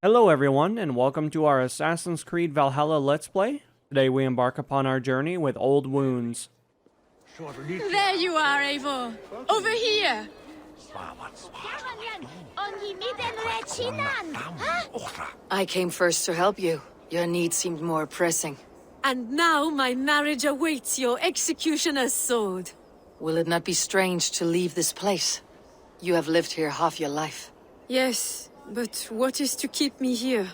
Hello everyone, and welcome to our Assassin's Creed Valhalla Let's Play. Today we embark upon our journey with Old Wounds. There you are, Eivor! Over here! I came first to help you. Your need seemed more pressing. And now my marriage awaits your executioner's sword. Will it not be strange to leave this place? You have lived here half your life. Yes, but what is to keep me here?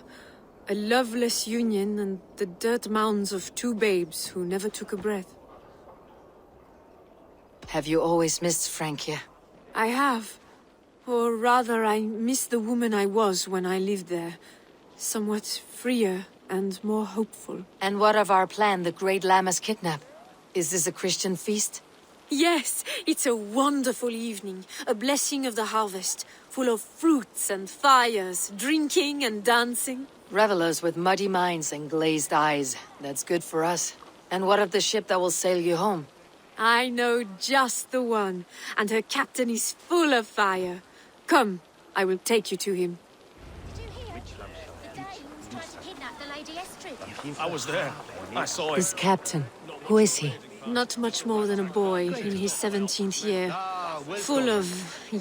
A loveless union and the dirt mounds of two babes who never took a breath. Have you always missed Francia? I have. Or rather, I miss the woman I was when I lived there. Somewhat freer and more hopeful. And what of our plan, the Great Lammas kidnap? Is this a Christian feast? Yes, it's a wonderful evening, a blessing of the harvest, full of fruits and fires, drinking and dancing. Revelers with muddy minds and glazed eyes. That's good for us. And what of the ship that will sail you home? I know just the one, and her captain is full of fire. Come, I will take you to him. I was there. I saw This it. captain, who is he? Not much more than a boy in his 17th year, full of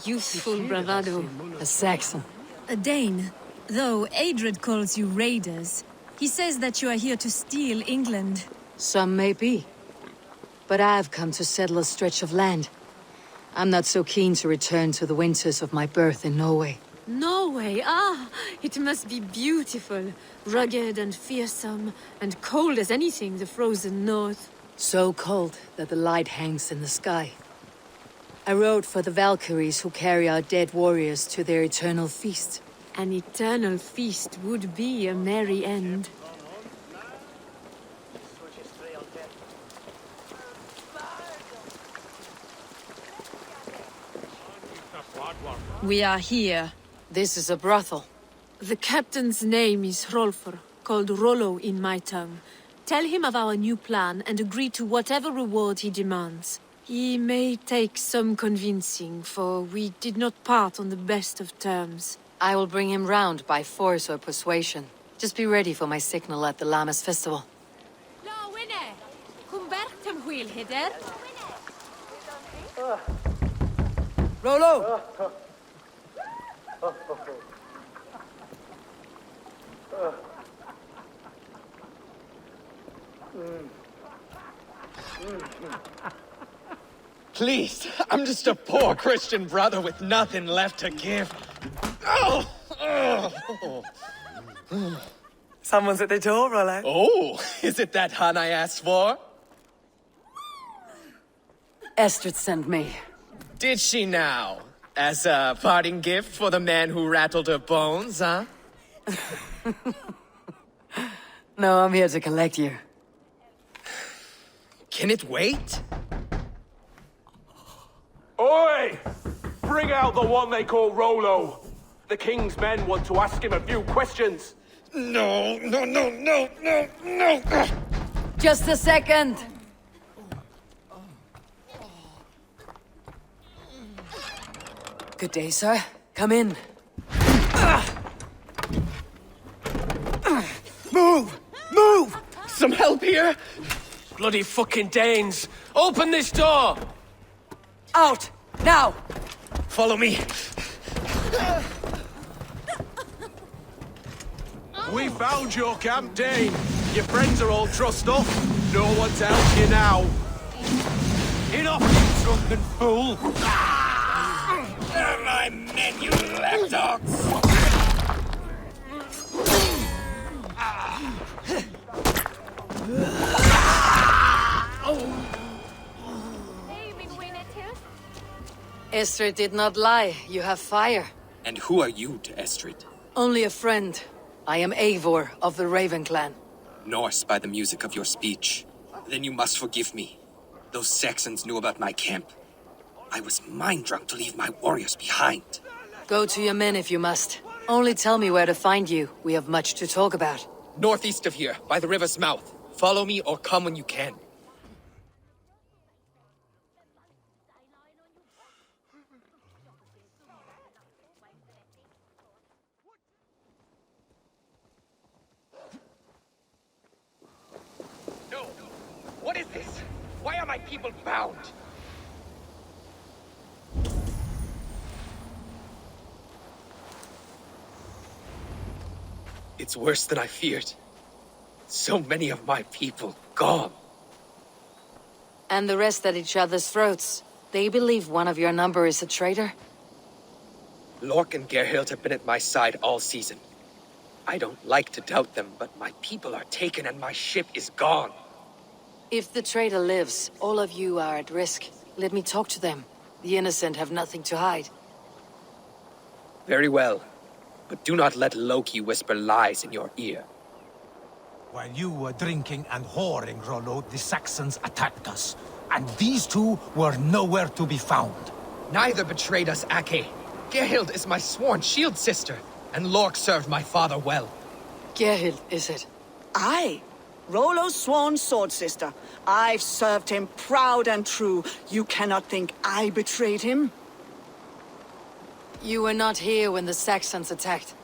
youthful bravado. A Saxon. A Dane. Though Adred calls you raiders, he says that you are here to steal England. Some may be. But I've come to settle a stretch of land. I'm not so keen to return to the winters of my birth in Norway. Norway, it must be beautiful. Rugged and fearsome, and cold as anything the frozen north. So cold that the light hangs in the sky. I rode for the Valkyries who carry our dead warriors to their eternal feast. An eternal feast would be a merry end. We are here. This is a brothel. The captain's name is Hrolfr, called Rollo in my tongue. Tell him of our new plan and agree to whatever reward he demands. He may take some convincing, for we did not part on the best of terms. I will bring him round by force or persuasion. Just be ready for my signal at the Lammas festival. Rollo! Please, I'm just a poor Christian brother with nothing left to give. Oh! Someone's at the door, Rollo. Oh, is it that hun I asked for? Estrid sent me. Did she now? As a parting gift for the man who rattled her bones, huh? No, I'm here to collect you. Can it wait? Oi! Bring out the one they call Rollo. The king's men want to ask him a few questions. No. Just a second! Good day, sir. Come in. Move! Some help here? Bloody fucking Danes! Open this door! Out! Now! Follow me. We found your camp, Dane. Your friends are all trussed up. No one to help you now. Enough, you drunken fool! My men, you lapdogs! Estrid did not lie. You have fire. And who are you to Estrid? Only a friend. I am Eivor of the Raven clan. Norse by the music of your speech. Then you must forgive me. Those Saxons knew about my camp. I was mind-drunk to leave my warriors behind. Go to your men if you must. Only tell me where to find you. We have much to talk about. Northeast of here, by the river's mouth. Follow me or come when you can. people bound. It's worse than I feared. So many of my people gone. And the rest at each other's throats. They believe one of your number is a traitor? Lork and Gerhild have been at my side all season. I don't like to doubt them, but my people are taken and my ship is gone. If the traitor lives, all of you are at risk. Let me talk to them. The innocent have nothing to hide. Very well. But do not let Loki whisper lies in your ear. While you were drinking and whoring, Rollo, the Saxons attacked us. And these two were nowhere to be found. Neither betrayed us, Ake. Gerhild is my sworn shield sister, and Lork served my father well. Gerhild, is it? Aye. Rollo's sworn sword sister. I've served him proud and true. You cannot think I betrayed him? You were not here when the Saxons attacked.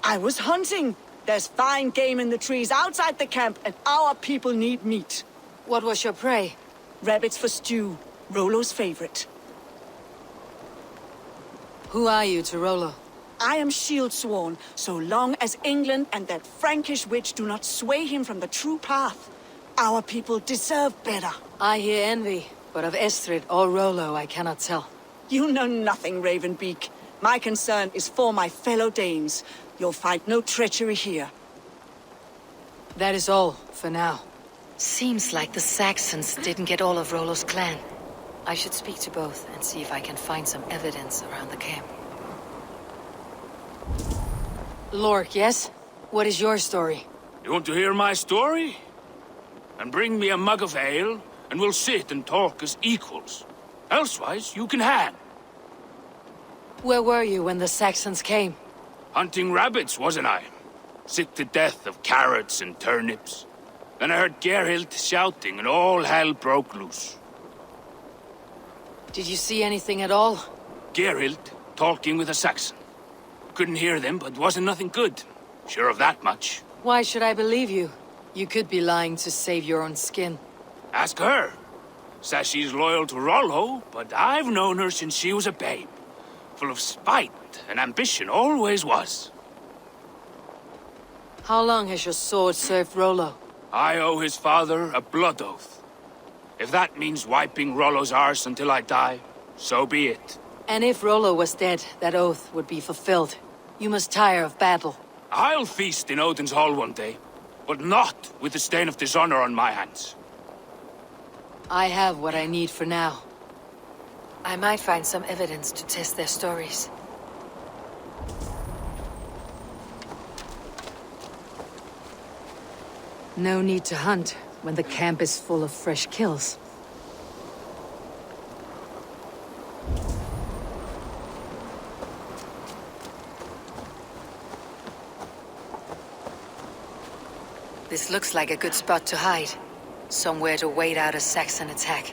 I was hunting. There's fine game in the trees outside the camp, and our people need meat. What was your prey? Rabbits for stew. Rollo's favorite. Who are you to Rollo? I am shield sworn, so long as England and that Frankish witch do not sway him from the true path. Our people deserve better. I hear envy, but of Estrid or Rollo I cannot tell. You know nothing, Ravenbeak. My concern is for my fellow Danes. You'll find no treachery here. That is all, for now. Seems like the Saxons didn't get all of Rollo's clan. I should speak to both and see if I can find some evidence around the camp. Lork, yes? What is your story? You want to hear my story? And bring me a mug of ale, and we'll sit and talk as equals. Elsewise, you can hang. Where were you when the Saxons came? Hunting rabbits, wasn't I? Sick to death of carrots and turnips. Then I heard Gerhild shouting, and all hell broke loose. Did you see anything at all? Gerhild talking with a Saxon. Couldn't hear them, but wasn't nothing good. Sure of that much. Why should I believe you? You could be lying to save your own skin. Ask her. Says she's loyal to Rollo, but I've known her since she was a babe. Full of spite and ambition, always was. How long has your sword served Rollo? I owe his father a blood oath. If that means wiping Rollo's arse until I die, so be it. And if Rollo was dead, that oath would be fulfilled. You must tire of battle. I'll feast in Odin's hall one day, but not with the stain of dishonor on my hands. I have what I need for now. I might find some evidence to test their stories. No need to hunt when the camp is full of fresh kills. This looks like a good spot to hide. Somewhere to wait out a Saxon attack.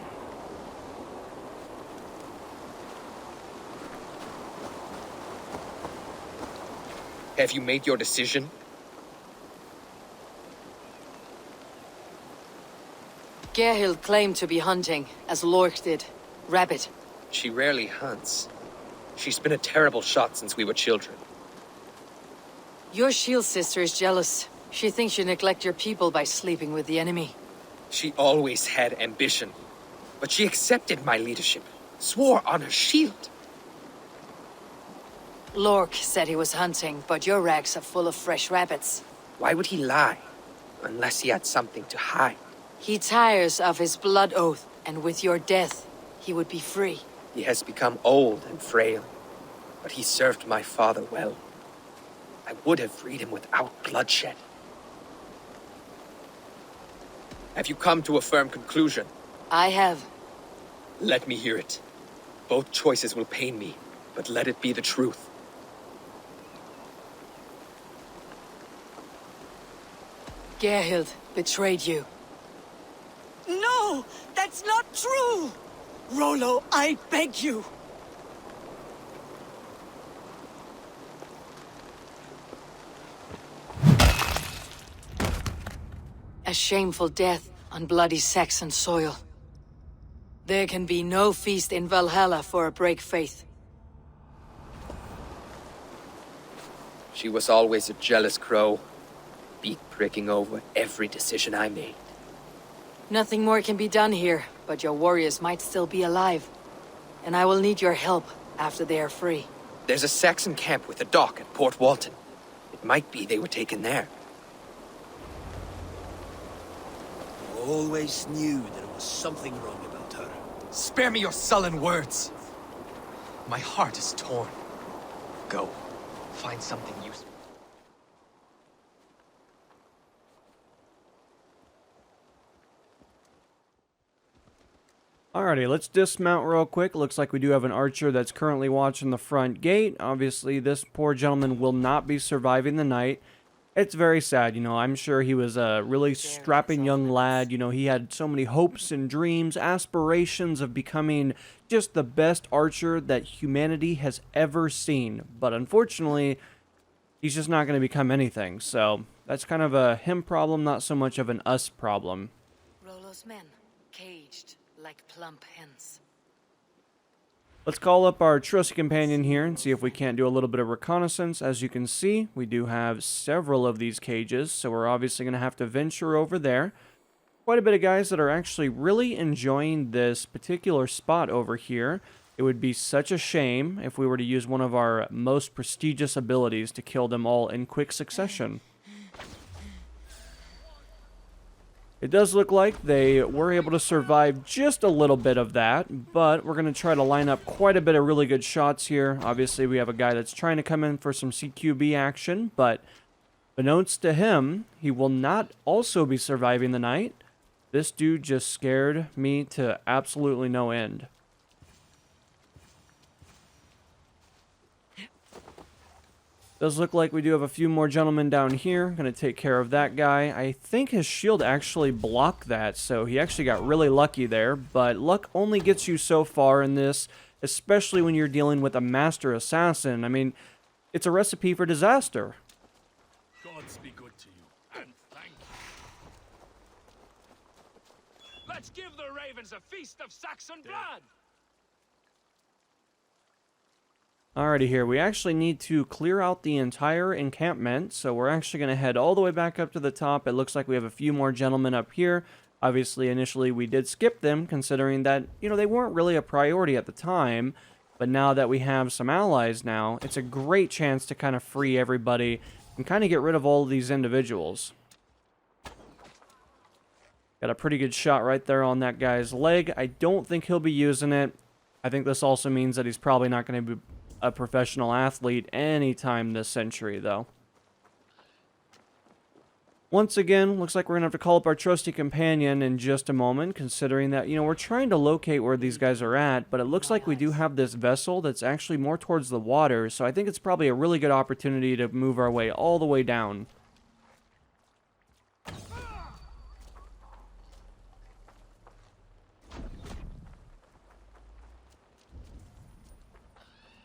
Have you made your decision? Gerhild claimed to be hunting, as Lork did. Rabbit. She rarely hunts. She's been a terrible shot since we were children. Your shield sister is jealous. She thinks you neglect your people by sleeping with the enemy. She always had ambition. But she accepted my leadership. Swore on her shield. Lork said he was hunting, but your racks are full of fresh rabbits. Why would he lie? Unless he had something to hide. He tires of his blood oath, and with your death, he would be free. He has become old and frail. But he served my father well. I would have freed him without bloodshed. Have you come to a firm conclusion? I have. Let me hear it. Both choices will pain me, but let it be the truth. Gerhild betrayed you. No! That's not true! Rollo, I beg you! A shameful death on bloody Saxon soil. There can be no feast in Valhalla for a break faith. She was always a jealous crow, beak pricking over every decision I made. Nothing more can be done here, but your warriors might still be alive. And I will need your help after they are free. There's a Saxon camp with a dock at Port Walton. It might be they were taken there. I always knew there was something wrong about her. Spare me your sullen words. My heart is torn. Go. Find something useful. Alrighty, let's dismount real quick. Looks like we do have an archer that's currently watching the front gate. Obviously, this poor gentleman will not be surviving the night. It's very sad, you know. I'm sure he was a really strapping young lad. You know, he had so many hopes and dreams, aspirations of becoming just the best archer that humanity has ever seen. But unfortunately, he's just not going to become anything. So that's kind of a him problem, not so much of an us problem. Rollo's men, caged like plump hens. Let's call up our trusty companion here and see if we can't do a little bit of reconnaissance. As you can see, we do have several of these cages, so we're obviously going to have to venture over there. Quite a bit of guys that are actually really enjoying this particular spot over here. It would be such a shame if we were to use one of our most prestigious abilities to kill them all in quick succession. It does look like they were able to survive just a little bit of that, but we're going to try to line up quite a bit of really good shots here. Obviously, we have a guy that's trying to come in for some CQB action, but beknownst to him, he will not also be surviving the night. This dude just scared me to absolutely no end. Does look like we do have a few more gentlemen down here. Going to take care of that guy. I think his shield actually blocked that, so he actually got really lucky there. But luck only gets you so far in this, especially when you're dealing with a master assassin. I mean, it's a recipe for disaster. Gods be good to you, and thank you. Let's give the ravens a feast of Saxon blood! Alrighty here, we actually need to clear out the entire encampment, so we're actually going to head all the way back up to the top. It looks like we have a few more gentlemen up here. Obviously, initially we did skip them, considering that, you know, they weren't really a priority at the time. But now that we have some allies now, it's a great chance to kind of free everybody and kind of get rid of all of these individuals. Got a pretty good shot right there on that guy's leg. I don't think he'll be using it. I think this also means that he's probably not going to be a professional athlete anytime this century, though. Once again, looks like we're going to have to call up our trusty companion in just a moment, considering that, you know, we're trying to locate where these guys are at, but it looks like we do have this vessel that's actually more towards the water, so I think it's probably a really good opportunity to move our way all the way down.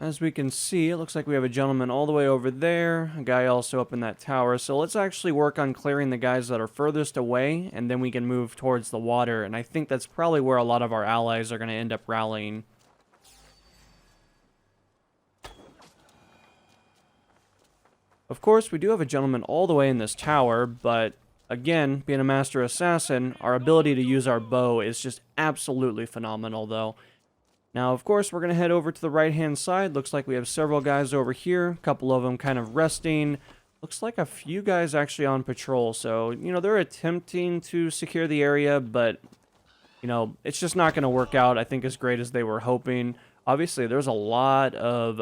As we can see, it looks like we have a gentleman all the way over there, a guy also up in that tower. So let's actually work on clearing the guys that are furthest away, and then we can move towards the water. And I think that's probably where a lot of our allies are going to end up rallying. Of course, we do have a gentleman all the way in this tower, but again, being a master assassin, our ability to use our bow is just absolutely phenomenal, though. Now, of course, we're going to head over to the right-hand side. Looks like we have several guys over here. A couple of them kind of resting. Looks like a few guys actually on patrol. So, you know, they're attempting to secure the area, but, you know, it's just not going to work out, I think, as great as they were hoping. Obviously, there's a lot of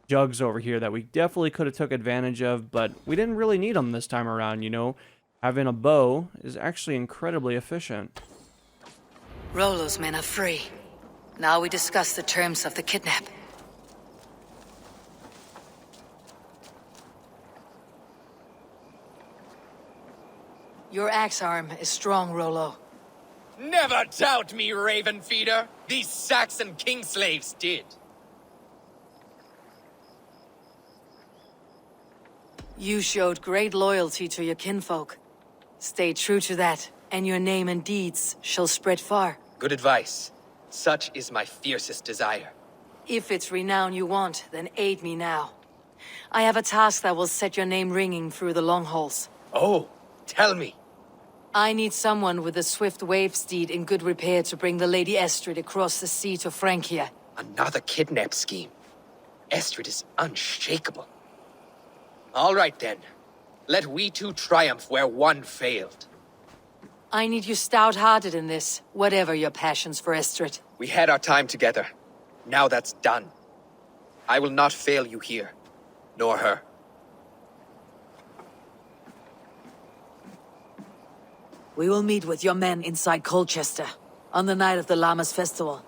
jugs over here that we definitely could have took advantage of, but we didn't really need them this time around, you know. Having a bow is actually incredibly efficient. Rollo's men are free. Now we discuss the terms of the kidnap. Your axe arm is strong, Rollo. Never doubt me, raven feeder. These Saxon king slaves did. You showed great loyalty to your kinfolk. Stay true to that, and your name and deeds shall spread far. Good advice. Such is my fiercest desire. If it's renown you want, then aid me now. I have a task that will set your name ringing through the long halls. Oh, tell me. I need someone with a swift wave steed in good repair to bring the Lady Estrid across the sea to Francia. Another kidnap scheme. Estrid is unshakable. All right then. Let we two triumph where one failed. I need you stout-hearted in this, whatever your passions for Estrid. We had our time together. Now that's done. I will not fail you here, nor her. We will meet with your men inside Colchester, on the night of the Lammas festival.